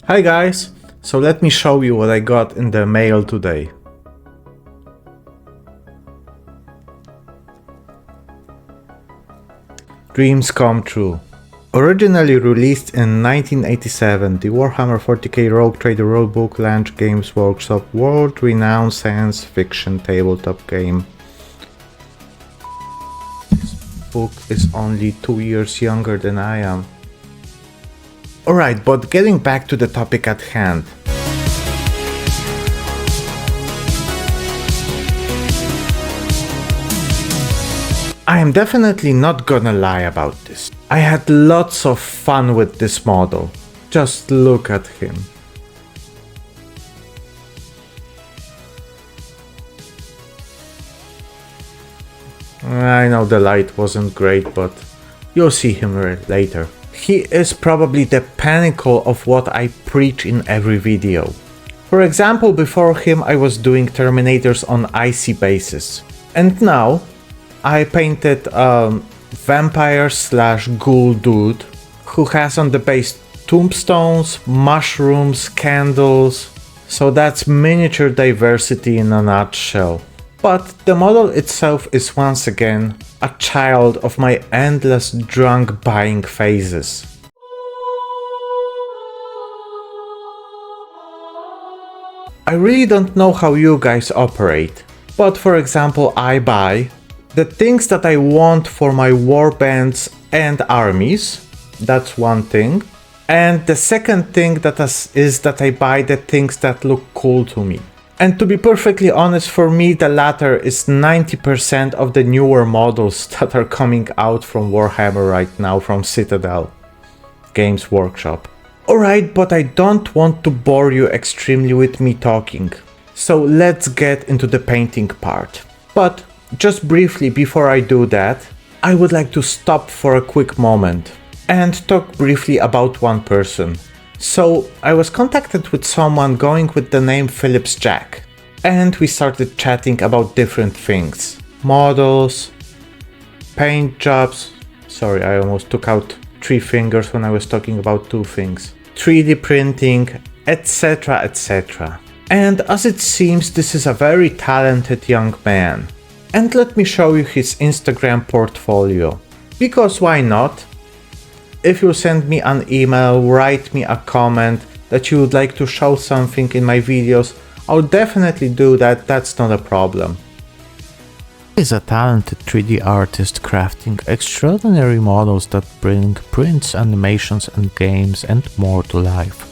Hi guys! So let me show you what I got in the mail today. Dreams come true. Originally released in 1987, the Warhammer 40k Rogue Trader Rulebook launched Games Workshop world-renowned science fiction tabletop game. This book is only 2 years younger than I am. Alright, but getting back to the topic at hand. I am definitely not gonna lie about this. I had lots of fun with this model. Just look at him. I know the light wasn't great, but you'll see him later. He is probably the pinnacle of what I preach in every video. For example, before him I was doing Terminators on icy bases. And now I painted a vampire/ghoul dude who has on the base tombstones, mushrooms, candles. So that's miniature diversity in a nutshell. But the model itself is once again a child of my endless drunk buying phases. I really don't know how you guys operate, but for example I buy the things that I want for my warbands and armies, that's one thing. And the second thing is that I buy the things that look cool to me. And to be perfectly honest, for me the latter is 90% of the newer models that are coming out from Warhammer right now from Citadel Games Workshop. Alright, but I don't want to bore you extremely with me talking. So let's get into the painting part. But just briefly before I do that, I would like to stop for a quick moment and talk briefly about one person. So I was contacted with someone going with the name Phillips Jack, and we started chatting about different things. Models, paint jobs, sorry I almost took out 3 fingers when I was talking about 2 things, 3D printing, etc, etc. And as it seems, this is a very talented young man. And let me show you his Instagram portfolio, because why not? If you send me an email, write me a comment that you would like to show something in my videos, I'll definitely do that, that's not a problem. He is a talented 3D artist crafting extraordinary models that bring prints, animations and games and more to life.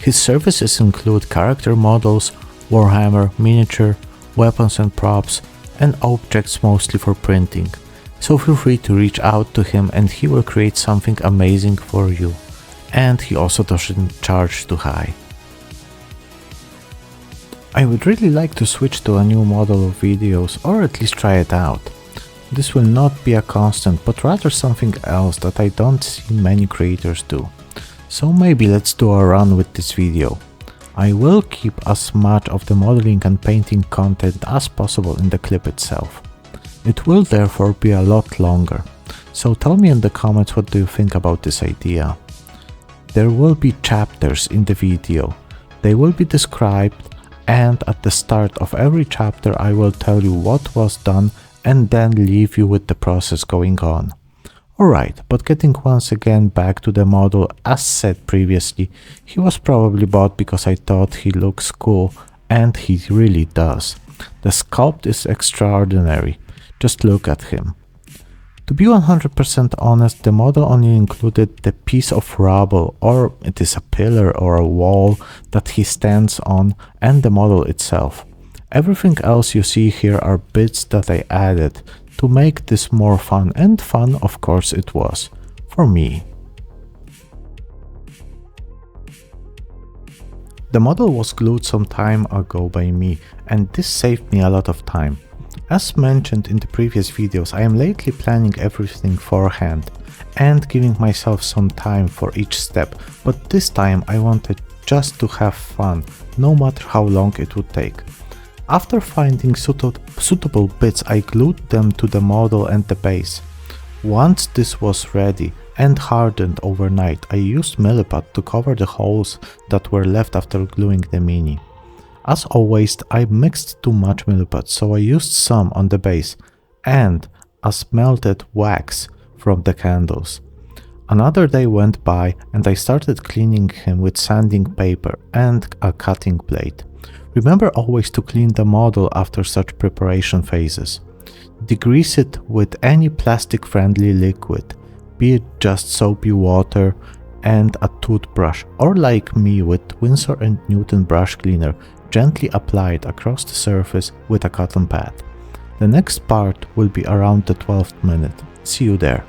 His services include character models, Warhammer, miniature, weapons and props, and objects mostly for printing. So feel free to reach out to him and he will create something amazing for you. And he also doesn't charge too high. I would really like to switch to a new model of videos, or at least try it out. This will not be a constant, but rather something else that I don't see many creators do. So maybe let's do a run with this video. I will keep as much of the modeling and painting content as possible in the clip itself. It will therefore be a lot longer, so tell me in the comments what do you think about this idea. There will be chapters in the video, they will be described, and at the start of every chapter I will tell you what was done and then leave you with the process going on. Alright, but getting once again back to the model, as said previously, he was probably bought because I thought he looks cool, and he really does. The sculpt is extraordinary, just look at him. To be 100% honest, the model only included the piece of rubble, or it is a pillar or a wall that he stands on, and the model itself. Everything else you see here are bits that I added to make this more fun, and fun of course it was, for me. The model was glued some time ago by me, and this saved me a lot of time. As mentioned in the previous videos, I am lately planning everything forehand and giving myself some time for each step, but this time I wanted just to have fun, no matter how long it would take. After finding suitable bits, I glued them to the model and the base. Once this was ready and hardened overnight. I used milliput to cover the holes that were left after gluing the mini. As always, I mixed too much milliput, so I used some on the base and as melted wax from the candles. Another day went by and I started cleaning him with sanding paper and a cutting blade. Remember always to clean the model after such preparation phases. Degrease it with any plastic-friendly liquid, be it just soapy water and a toothbrush, or like me with Winsor & Newton brush cleaner, gently applied across the surface with a cotton pad. The next part will be around the 12th minute. See you there.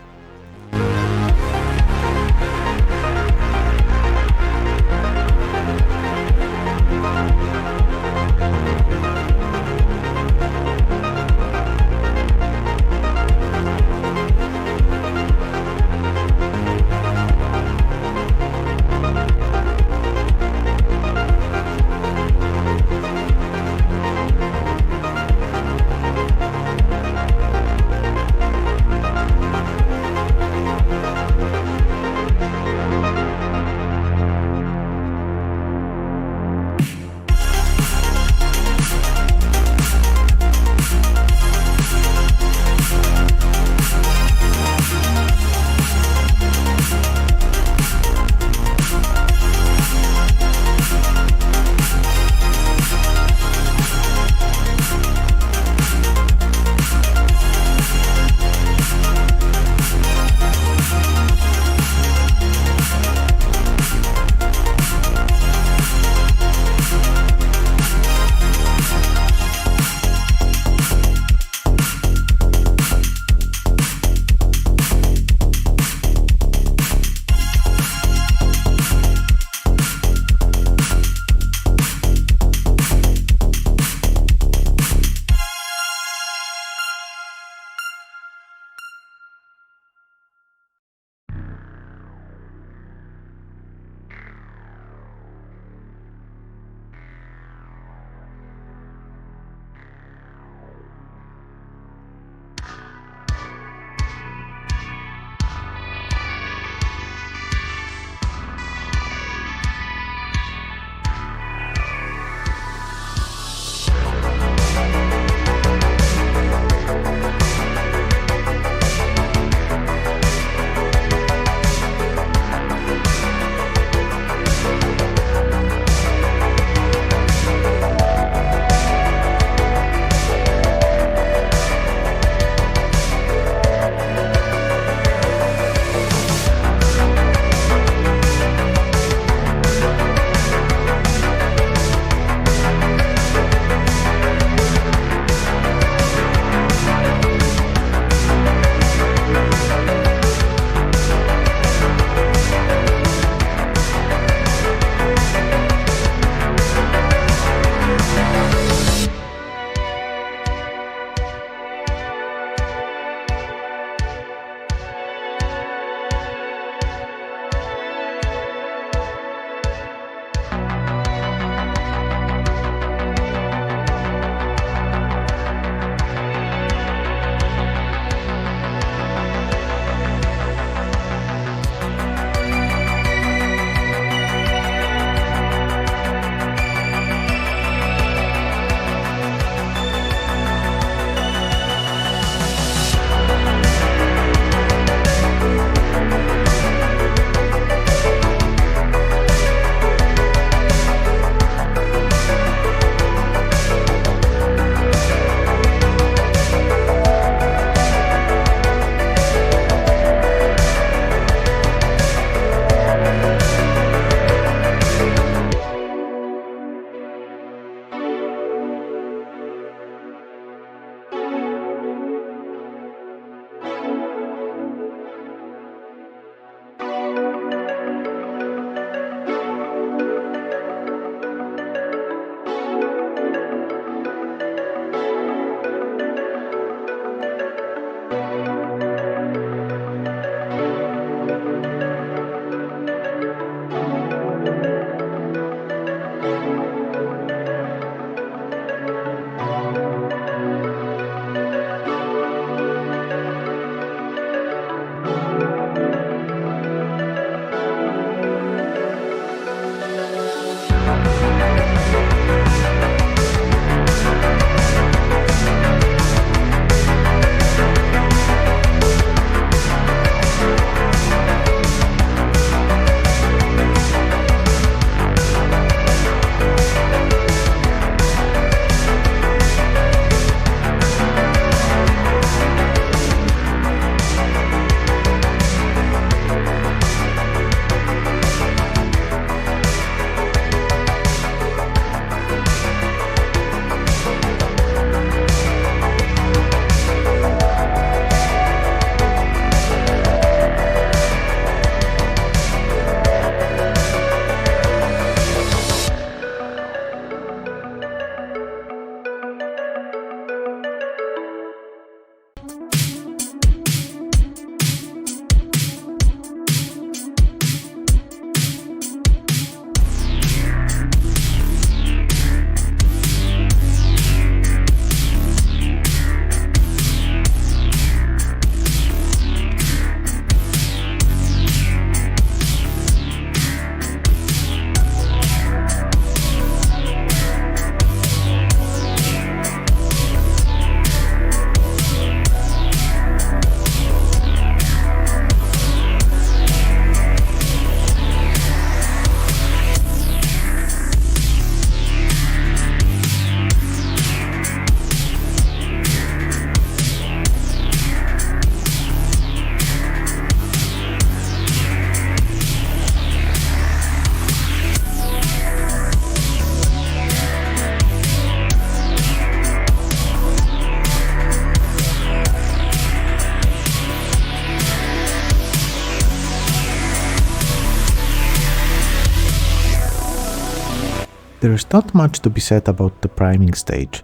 There is not much to be said about the priming stage.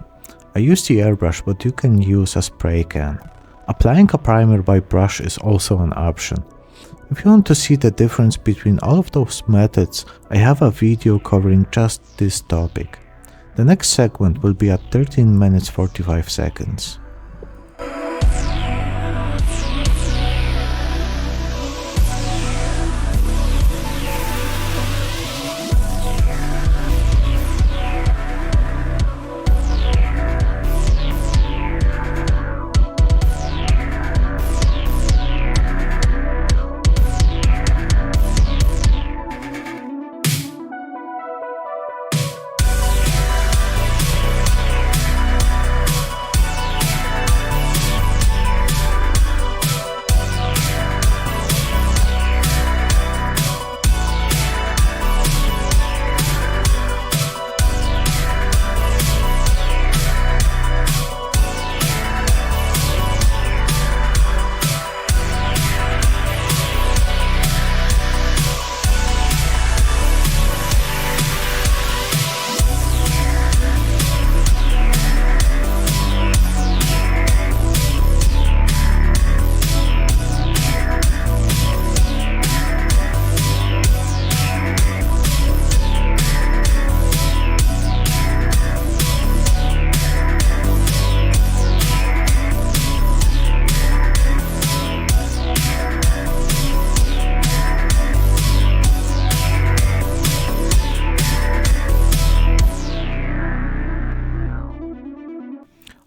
I use the airbrush, but you can use a spray can. Applying a primer by brush is also an option. If you want to see the difference between all of those methods, I have a video covering just this topic. The next segment will be at 13 minutes 45 seconds.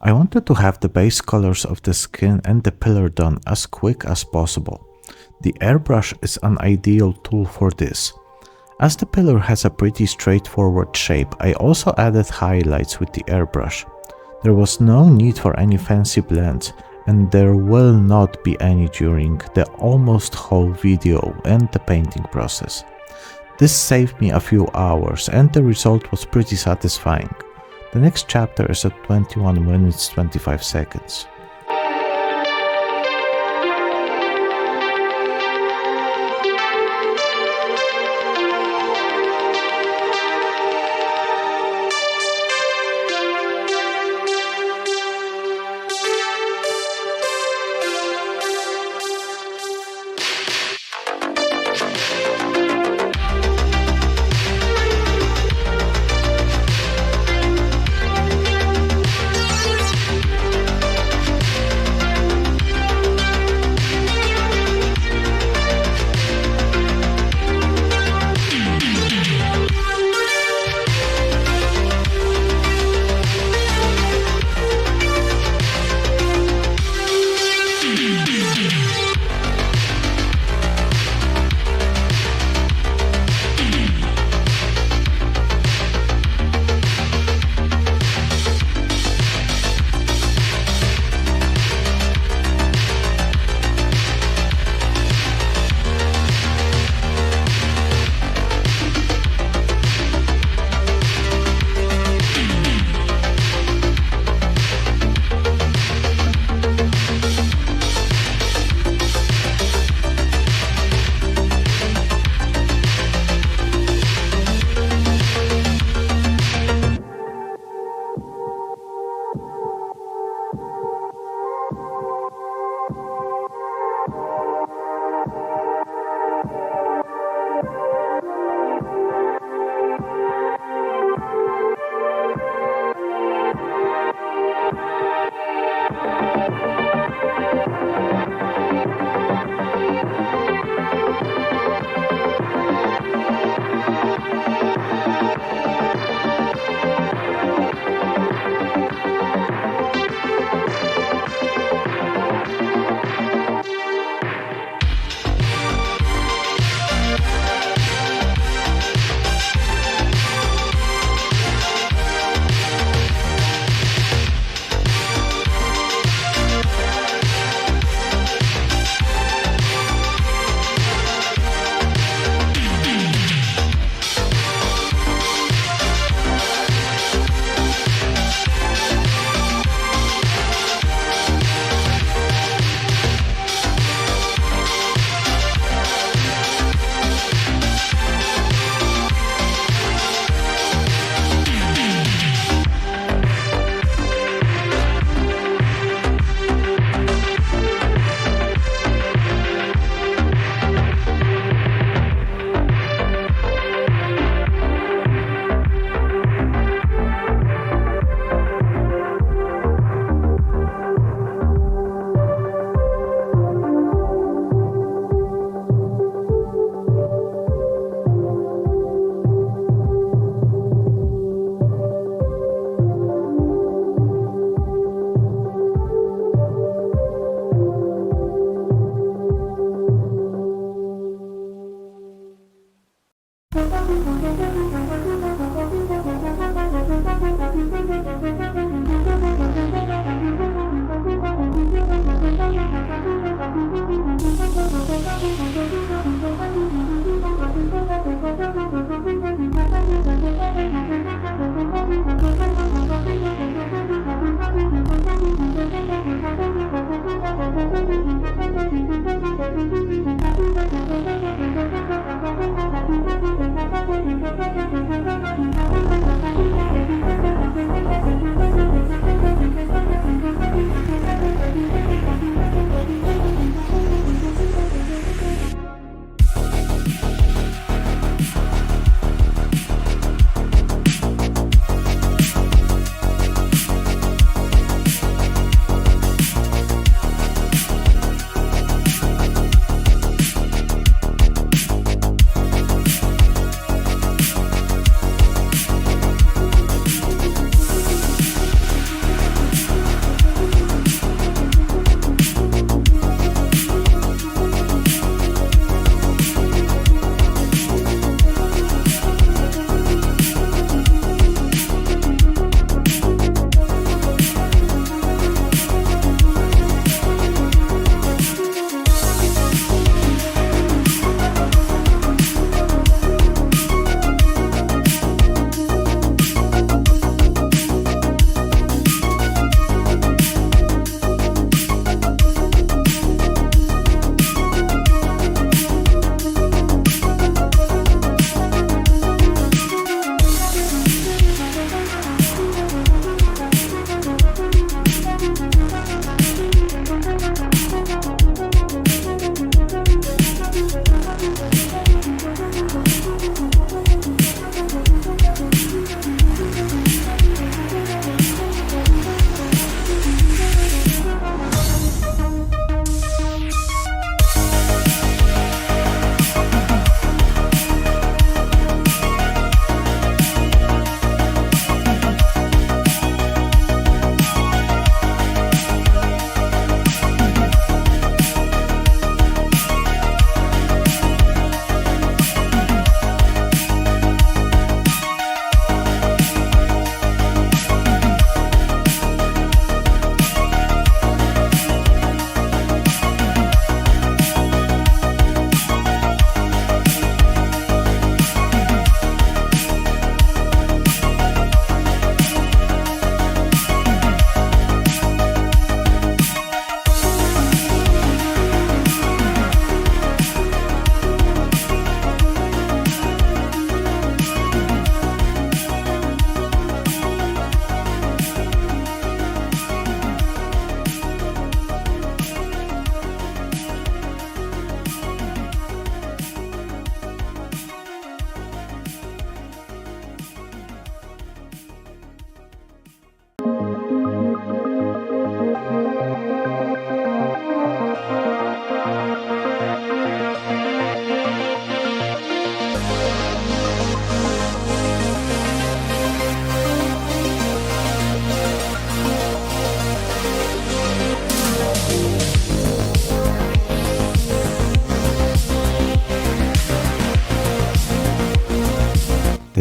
I wanted to have the base colors of the skin and the pillar done as quick as possible. The airbrush is an ideal tool for this. As the pillar has a pretty straightforward shape, I also added highlights with the airbrush. There was no need for any fancy blends, and there will not be any during the almost whole video and the painting process. This saved me a few hours and the result was pretty satisfying. The next chapter is at 21 minutes 25 seconds.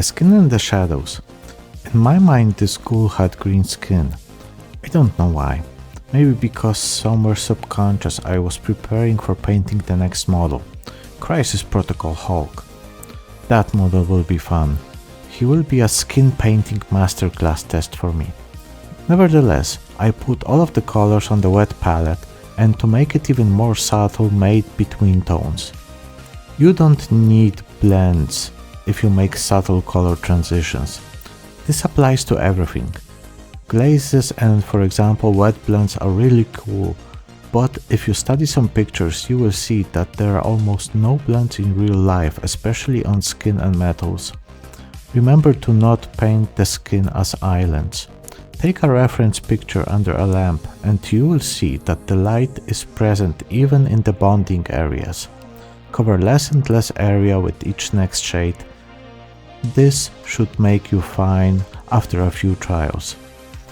skin and the shadows. In my mind this ghoul had green skin. I don't know why. Maybe because somewhere subconscious I was preparing for painting the next model, Crisis Protocol Hulk. That model will be fun. He will be a skin painting masterclass test for me. Nevertheless, I put all of the colors on the wet palette and to make it even more subtle made between tones. You don't need blends if you make subtle color transitions. This applies to everything. Glazes and, for example, wet blends are really cool, but if you study some pictures you will see that there are almost no blends in real life, especially on skin and metals. Remember to not paint the skin as islands. Take a reference picture under a lamp and you will see that the light is present even in the bonding areas. Cover less and less area with each next shade. This should make you fine after a few trials.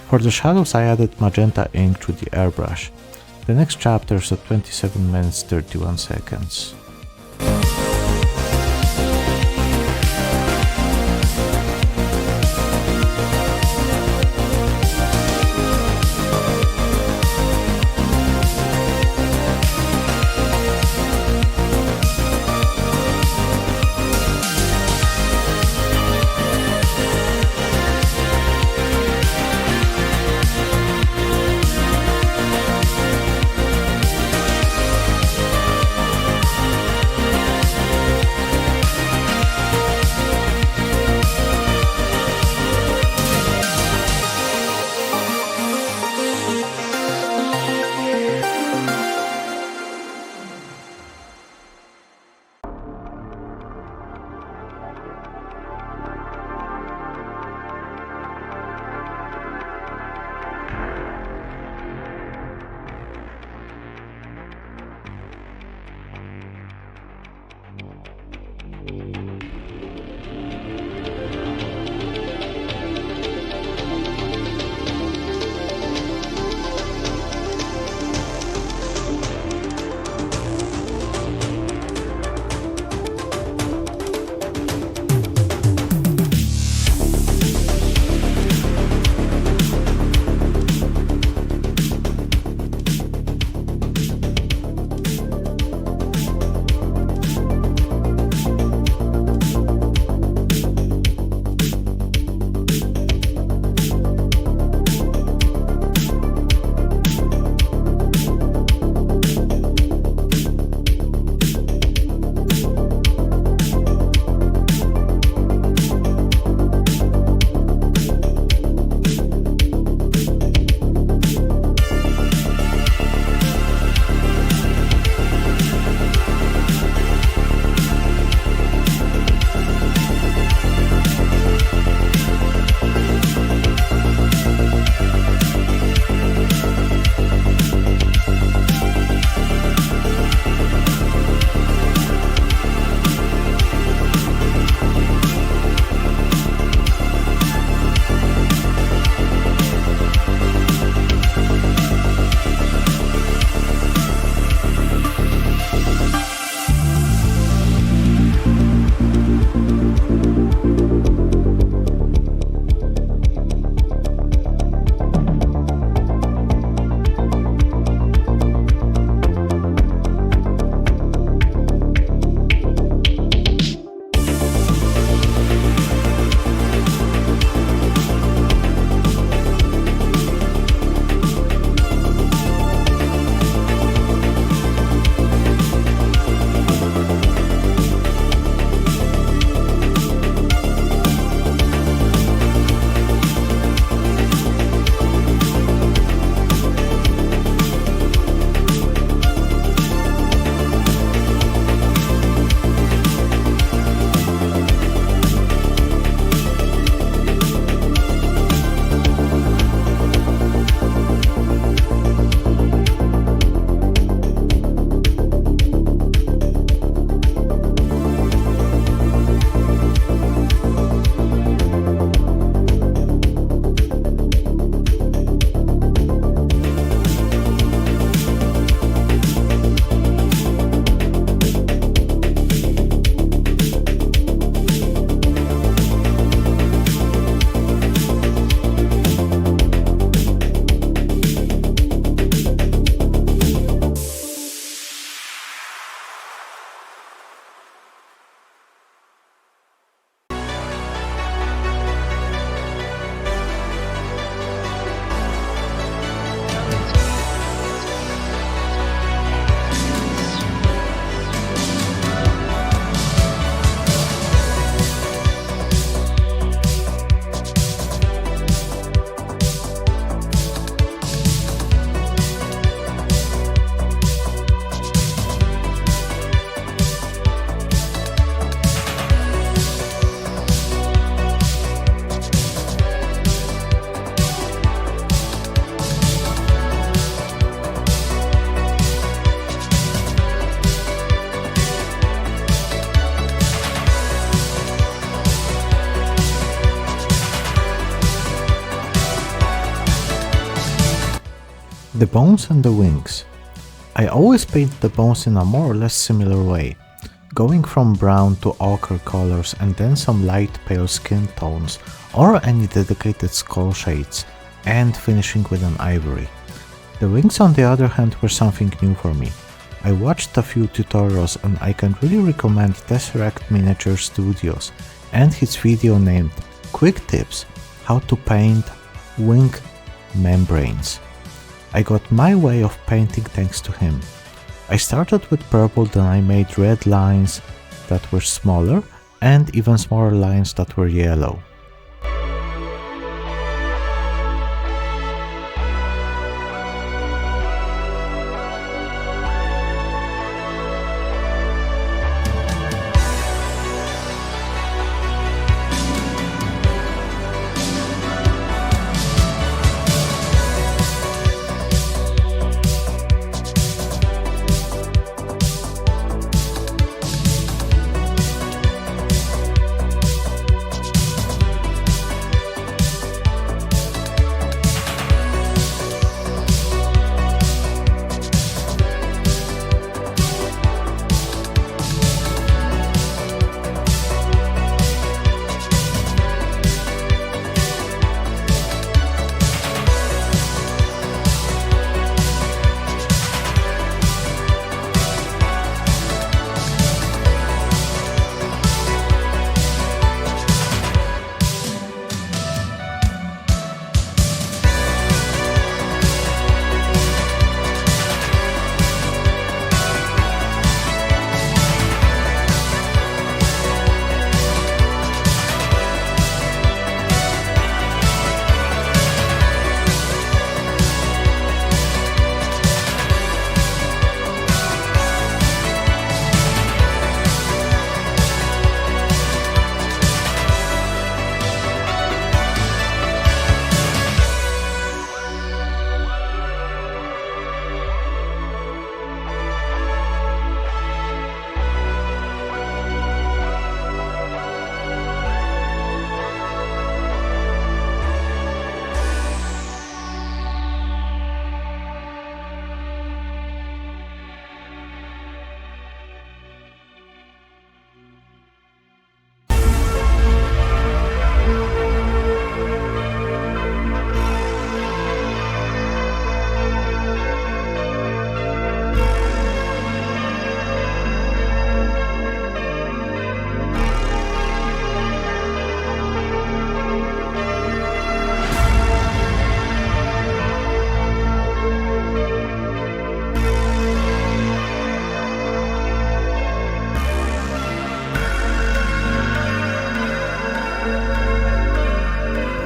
For the shadows I added magenta ink to the airbrush. The next chapter is at 27 minutes 31 seconds. The bones and the wings. I always paint the bones in a more or less similar way, going from brown to ochre colors and then some light pale skin tones or any dedicated skull shades, and finishing with an ivory. The wings on the other hand were something new for me. I watched a few tutorials and I can really recommend Tesseract Miniature Studios and his video named Quick Tips How to Paint Wing Membranes. I got my way of painting thanks to him. I started with purple, then I made red lines that were smaller and even smaller lines that were yellow.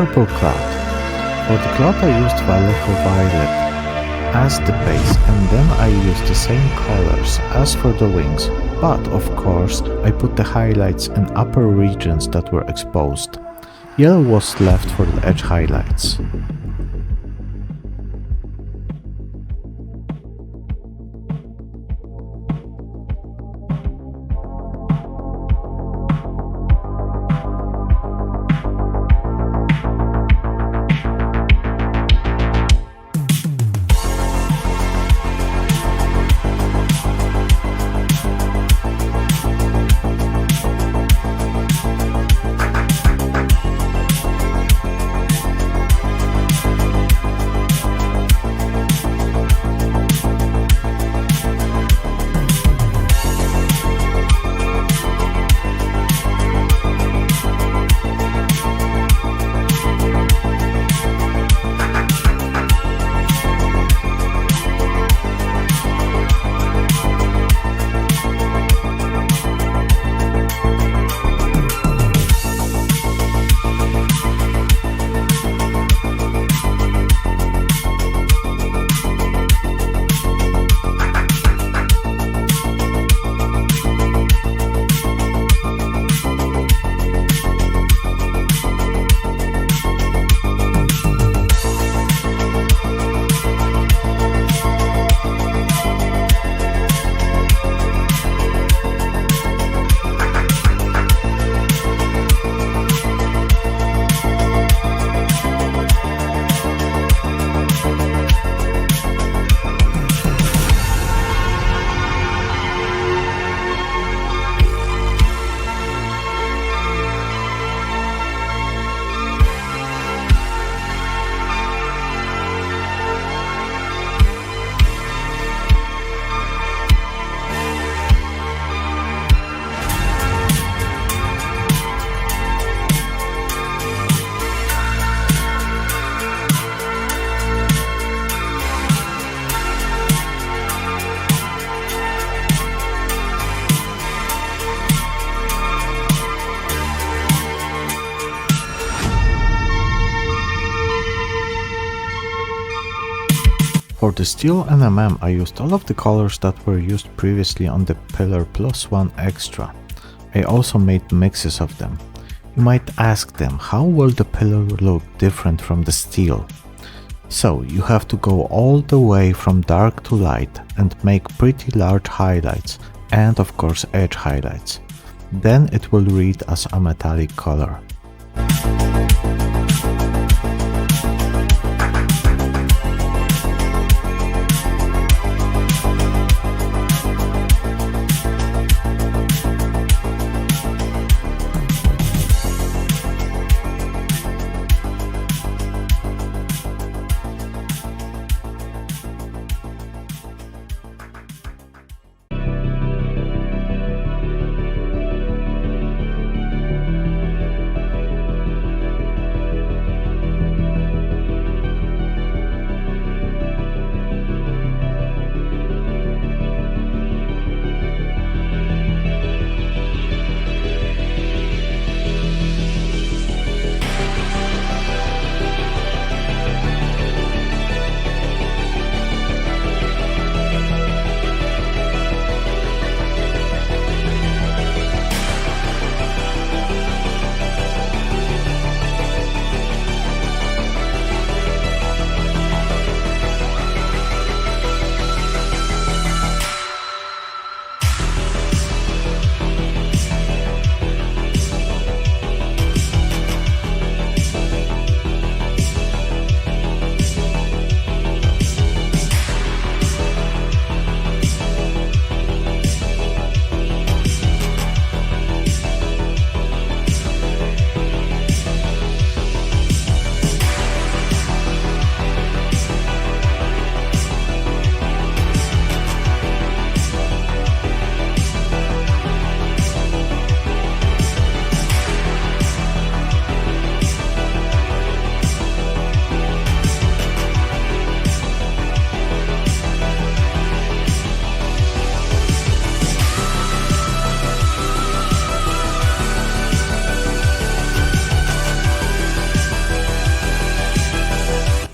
Purple cloth. For the cloth I used Vallejo Violet as the base, and then I used the same colors as for the wings, but of course I put the highlights in upper regions that were exposed. Yellow was left for the edge highlights. For the Stell NMM I used all of the colors that were used previously on the pillar plus one extra. I also made mixes of them. You might ask them, how will the pillar look different from the steel? So you have to go all the way from dark to light and make pretty large highlights and of course edge highlights. Then it will read as a metallic color.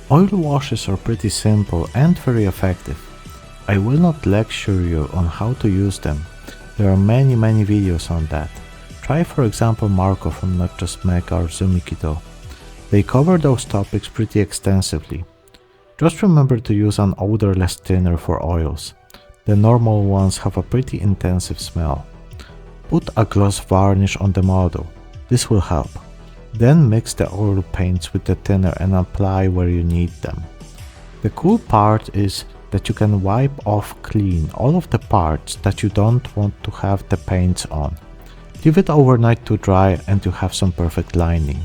Oil washes are pretty simple and very effective. I will not lecture you on how to use them. There are many videos on that. Try for example Marco from Not Just Mech or Zumikito. They cover those topics pretty extensively. Just remember to use an odorless thinner for oils. The normal ones have a pretty intensive smell. Put a gloss varnish on the model. This will help. Then mix the oil paints with the thinner and apply where you need them. The cool part is that you can wipe off clean all of the parts that you don't want to have the paints on. Leave it overnight to dry and you have some perfect lining.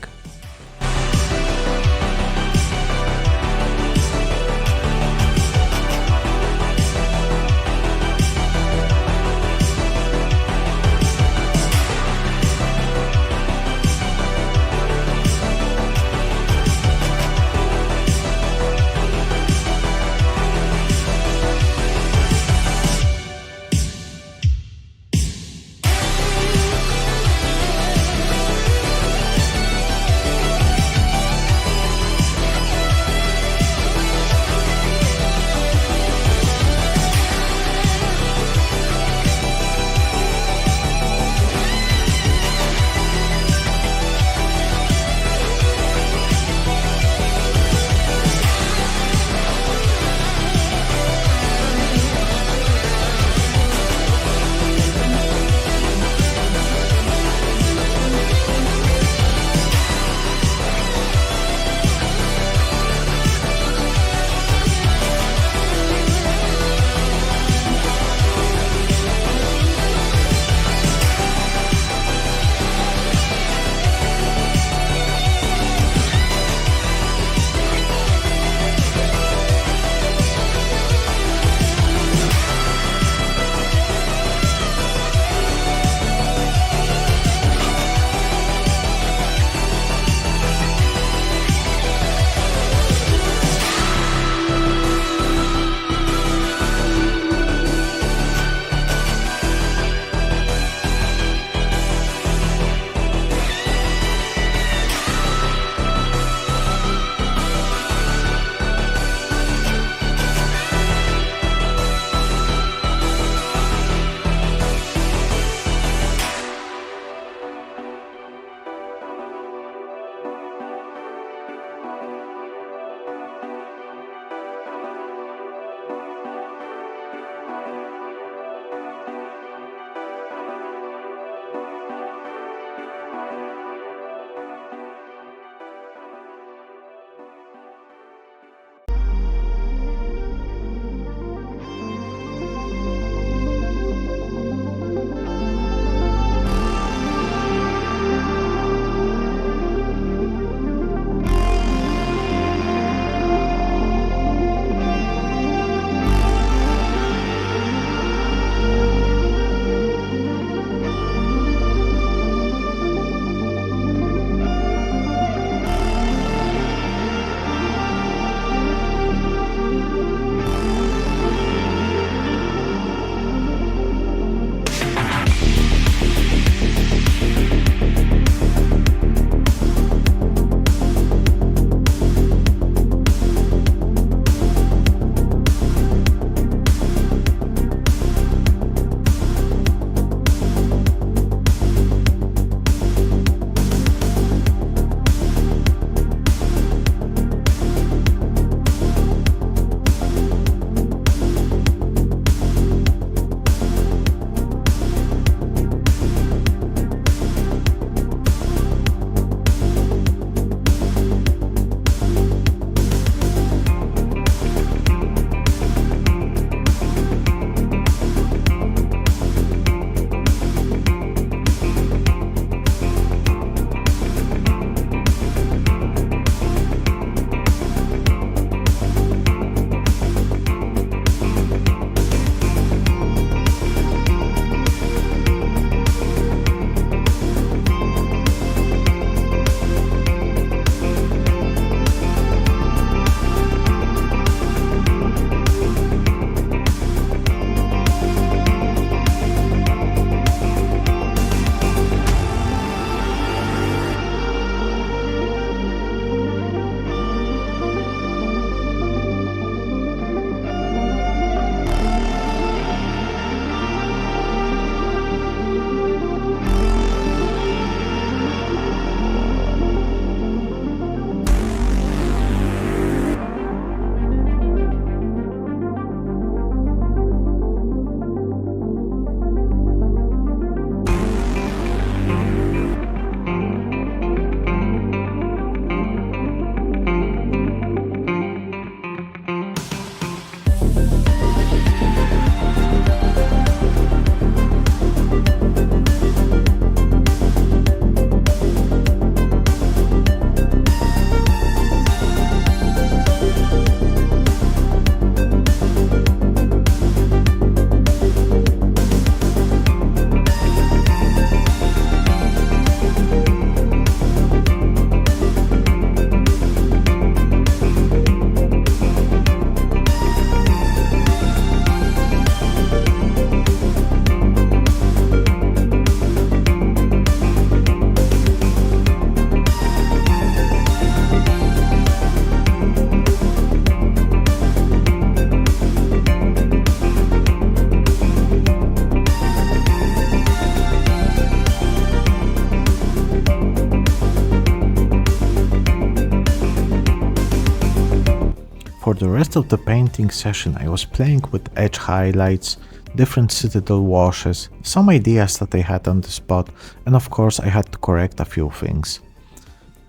For the rest of the painting session I was playing with edge highlights, different Citadel washes, some ideas that I had on the spot, and of course I had to correct a few things.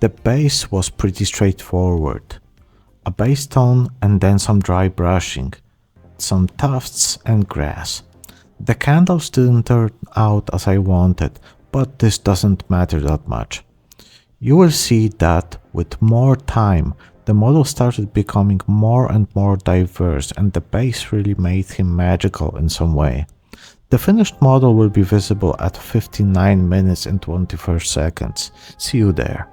The base was pretty straightforward. A base tone and then some dry brushing, some tufts and grass. The candles didn't turn out as I wanted, but this doesn't matter that much. You will see that with more time, the model started becoming more and more diverse and the base really made him magical in some way. The finished model will be visible at 59 minutes and 24 seconds. See you there.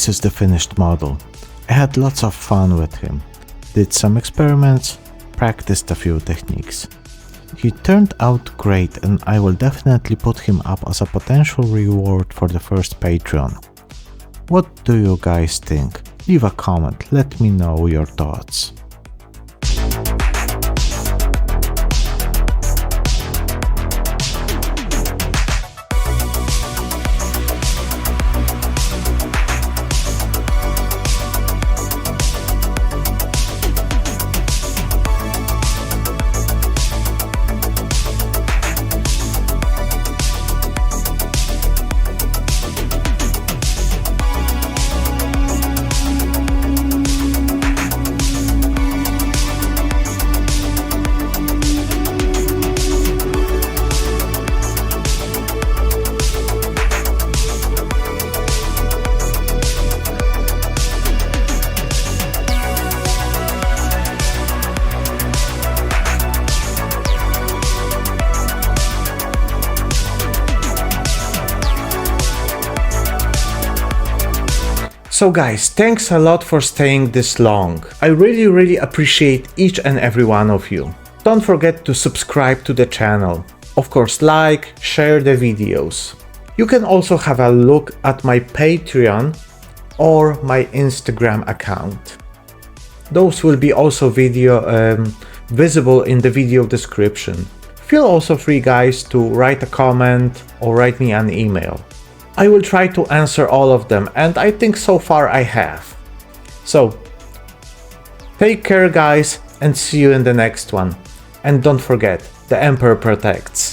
this is the finished model. I had lots of fun with him, did some experiments, practiced a few techniques. He turned out great and I will definitely put him up as a potential reward for the first Patreon. What do you guys think? Leave a comment, let me know your thoughts. So guys, thanks a lot for staying this long. I really appreciate each and every one of you. Don't forget to subscribe to the channel. Of course, like, share the videos. You can also have a look at my Patreon or my Instagram account. Those will be also visible in the video description. Feel also free guys to write a comment or write me an email. I will try to answer all of them, and I think so far I have. So, take care guys, and see you in the next one. And don't forget, the Emperor protects.